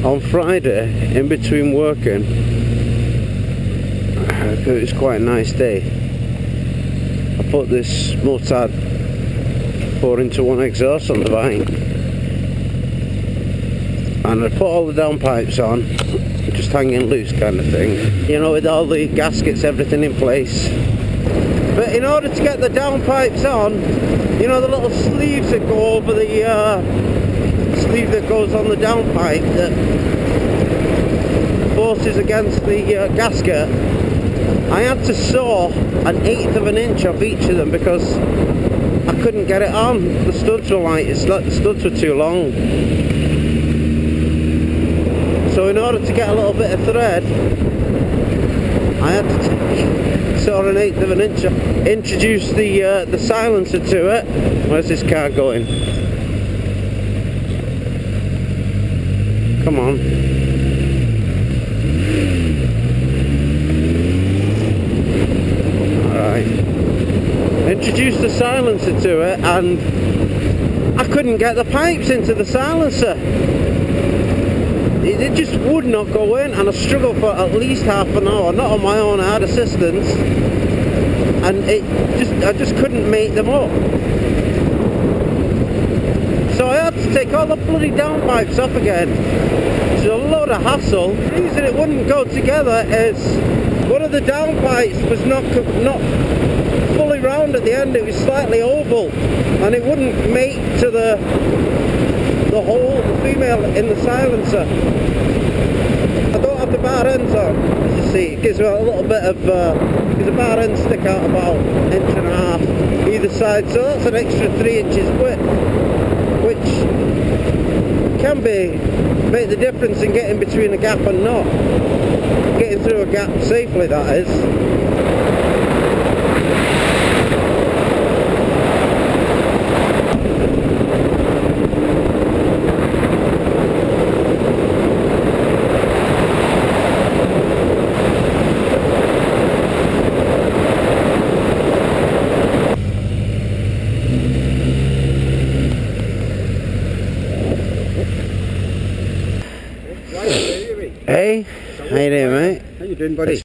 on Friday, in between working, it was quite a nice day. I put this Motard 4x1 exhaust on the Vine, and I put all the downpipes on, just hanging loose kind of thing, you know, with all the gaskets, everything in place. But in order to get the downpipes on, you know, the little sleeves that go over the sleeve that goes on the downpipe that forces against the gasket, I had to saw 1/8 of an inch off each of them because I couldn't get it on. The studs were like, it's like the studs were too long. So in order to get a little bit of thread, I had to saw 1/8 of an inch off. Introduce the silencer to it. Where's this car going? Come on. Introduced the silencer to it, and I couldn't get the pipes into the silencer. It just would not go in, and I struggled for at least half an hour. Not on my own, I had assistance, and I just couldn't make them up. So I had to take all the bloody downpipes off again. It's a load of hassle. The reason it wouldn't go together is one of the downpipes was not fully round at the end. It was slightly oval, and it wouldn't mate to the hole, the female in the silencer. I don't have the bar ends on, as you see. It gives me a little bit of because the bar ends stick out about 1.5 inches either side, so that's an extra 3 inches width, which can make the difference in getting between a gap and not. Getting through a gap safely, that is. Hey, how you doing, mate? How you doing, buddy?